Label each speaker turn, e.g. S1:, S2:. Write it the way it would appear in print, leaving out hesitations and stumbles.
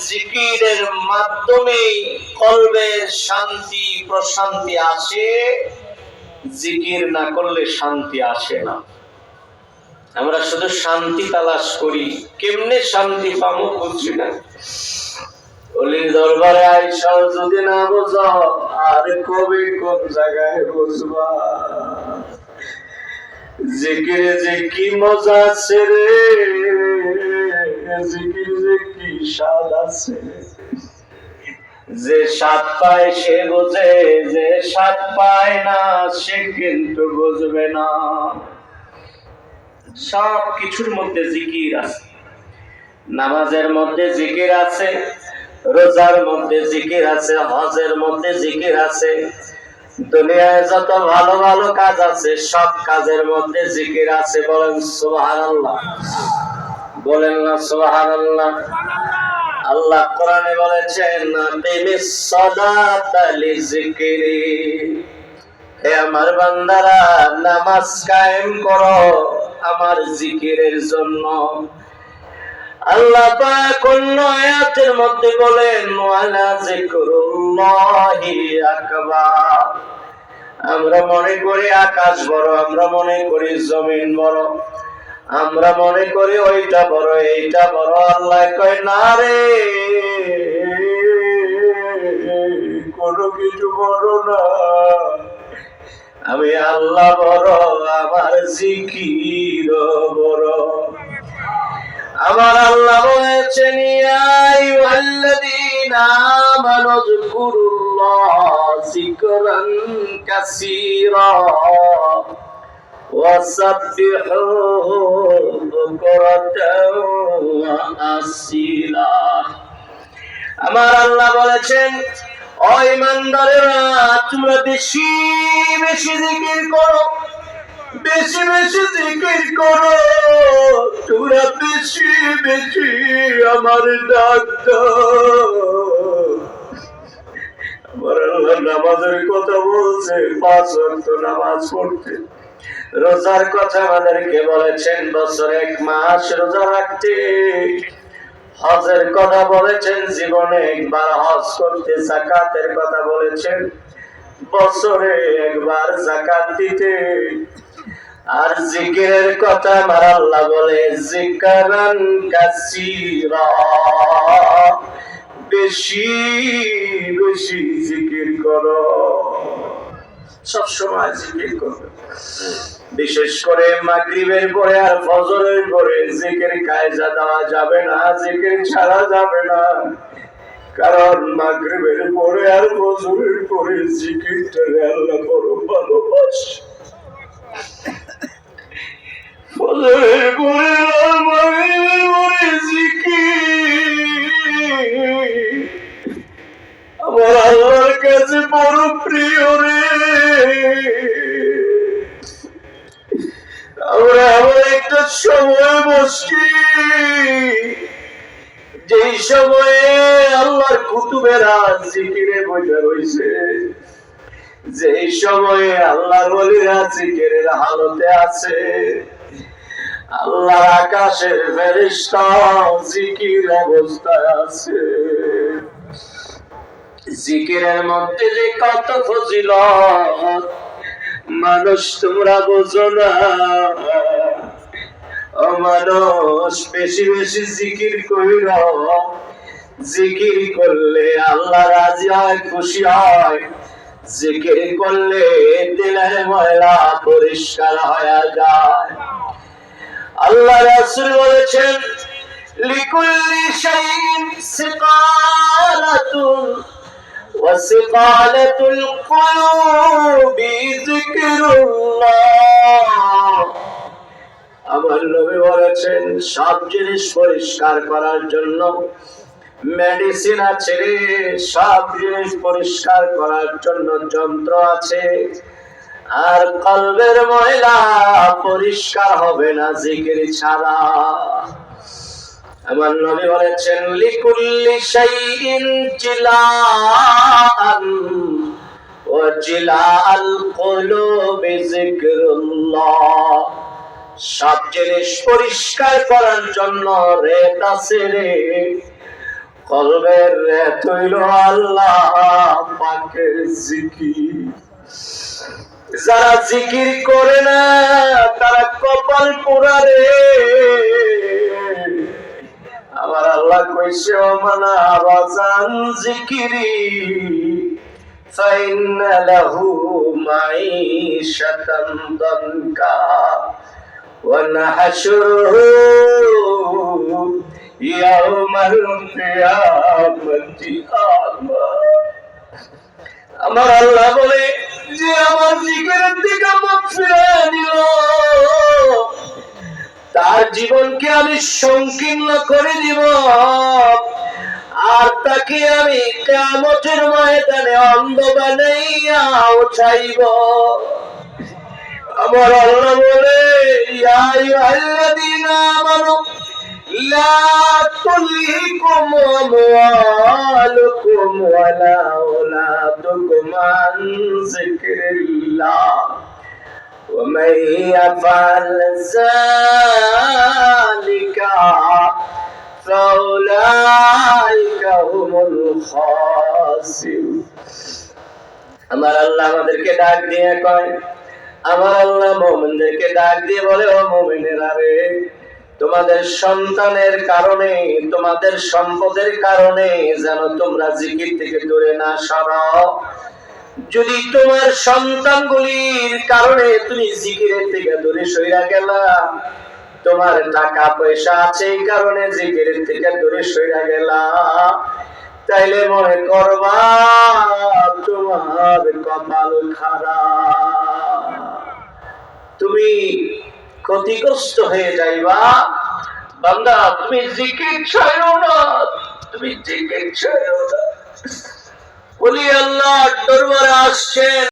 S1: জিকিরের মাধ্যমে কলবের শান্তি প্রশান্তি আসে, জিকির না করলে শান্তি আসে না। আমরা শুধু শান্তি তালাশ করি, কেমনে শান্তি পাবো বুঝছি না। অলির দরবারে আইসা যদি না বোঝো, আর কবে কোন জায়গায় বুঝবা। জিকিরে যে কি মজা আছে রে, জিকির যে কি স্বাদ আছে। যে স্বাদ পায় সে বোঝে, যে স্বাদ পায় না সে কিন্তু বুঝবে না। সব কিছুর মধ্যে জিকির আছে। নামাজের মধ্যে জিকির আছে, রোজার মধ্যে জিকির আছে, হজের মধ্যে জিকির আছে। দুনিয়ায় যত ভালো ভালো কাজ আছে সব কাজের মধ্যে জিকির আছে। বলেন সুবহানাল্লাহ, বলেন না সুবহানাল্লাহ। আল্লাহ কোরআনে বলেছেন, আকিমিস সালাতা লিযিকরি। হে আমার বান্দারা, নামাজ কায়েম করো আমার জিকিরের জন্য। আল্লাহ পাক অন্য আয়াতের মধ্যে বলেন, ওয়ালা যিকরুল্লাহি আকবার। আমরা মনে করি আকাশ বড়, আমরা মনে করি জমিন বড়, আমরা মনে করি ওইটা বড় এইটা বড়। আল্লাহ কয় না রে, কোনো কিছু বড় না, আমি আল্লাহ বড়, আমার জিকির বড়। আমার আল্লাহ বলেছেন, ইয়া আইয়ুহাল্লাযীনা আমানু যিকুরুল্লাহ যিকরান কাসীরা ওয়াসাব্বিহুহু বুকরাতাও ওয়া আসীলা। আমার আল্লাহ বলেছেন, ও ঈমানদারেরা, তোমরা বেশি বেশি জিকির করো, বেশি বেশি জিকির করো, তোমরা বেশি বেশি আমার ডাক দাও। আমার আল্লাহ নামাজের কথা বলছে, 5 ওয়াক্ত নামাজ পড়তে। রোজার কথা আমাদেরকে বলেছেন, বছরে 1 মাস রোজা রাখতে। হজের কথা বলেছেন, জীবনে একবার হজ করতে। যাকাতের কথা বলেছেন, বছরে একবার যাকাত দিতে। আর জিকিরের কথা আমার আল্লাহ বলে, যিকরান কাসীরা, বেশি বেশি জিকির করো, সব সময় জিকির করো। বিশেষ করে মাগরিবের পরে আর ফজরের পরে জিকির কায়জা দেওয়া যাবে না, জিকির ছাড়া যাবে না। কারণ মাগরিবের পরে আর ফজরের পরে জিকিরটা আল্লাহ বড় ভালোবাসে। ফজরের পরে আর মাগরিবের পরে জিকির আমার আল্লাহর কাছে বড় প্রিয় রে। আমরা এমন একটা সময় বসছি, যেই সময়ে আল্লাহর কুতুবেরা জিকিরে বসে রয়েছে, যেই সময়ে আল্লাহর ওলিরা জিকিরের হালতে আছে। আল্লাহর আকাশের ফেরেশতা জিকির অবস্থায় আছে। জিকিরের মধ্যে যে কত ফজিলত মানুষ তোমরা বোঝো না। ও মানুষ, বেশি বেশি জিকির কইরো। জিকির করলে আল্লাহ রাজি হয়, খুশি হয়। জিকির করলে দিলের ময়লা পরিষ্কার হয়ে যায়। আল্লাহ রাসূল বলেছেন, লিকুল্লি শাইইন সিকালাতুন ওয়া সিকালাতুল কুলুবি যিকরুল্লাহ। আমার নবী বলেছেন, সব জিনিস পরিষ্কার করার জন্য মেডিসিন আছে, সব জিনিস পরিষ্কার করার জন্য যন্ত্র আছে। আর কলবের ময়লা পরিষ্কার হবে না জিকির ছাড়া। আমার নবী বলেছেন, লিকুল্লি শাইইন জিলাআন ওয়া জিলাআল কুলুবি যিকরুল্লাহ। সব জিনিস পরিষ্কার করার জন্য রেত আছে রে, কলবের রেত হইল আল্লাহ পাকের জিকির। যারা জিকির করে না তারা কপাল পোড়া রে। আমার আল্লাহ কইছে মানা বাজান জিকিরি ফাইন্না লাহু মাঈশাতান দানকা ওয়া নাহশুরুহু ইয়াউমাল কিয়ামাতি আমা। আমার আল্লাহ বলে যে আমার জিকিরের দিকে মুখ ফিরিয়ে দিল তার জীবনকে আমি সংকীর্ণ করে দিব, আর তাকে আমি কিয়ামতের ময়দানে অন্ধ বানাইয়া উঠাইব। আমার আল্লাহ বলে ইয়া আইয়ুহাল্লাযীনা আমানু লা তুলহিকুম আমওয়ালুকুম ওয়ালা আওলাদুকুম আন যিকরিল্লাহ ومن يفعل ذلك فأولئك هم الخاسرون। আমার আল্লাহ আমাদেরকে ডাক দিয়ে কয়, আমার আল্লাহ মুমিনদেরকে ডাক দিয়ে বলে ও মুমিনেরা রে, তোমাদের সন্তানের কারণে তোমাদের সম্পদের কারণে যেন তোমরা জিকির থেকে দূরে না সরো। যদি তোমার সন্তানগুলির কারণে তুমি জিকিরের থেকে দূরে সইরা গেলা, তোমার টাকা পয়সা আছে এই কারণে জিকিরের থেকে দূরে সইরা গেলা, তাইলে মনে করবা তোমার কপাল খারাপ, তুমি ক্ষতিগ্রস্ত হয়ে যাইবা। বান্দা তুমি জিকির ছাড়ো না, তুমি জিকির ছাড়ো না। ওলি আল্লাহ দরবারে আসছেন।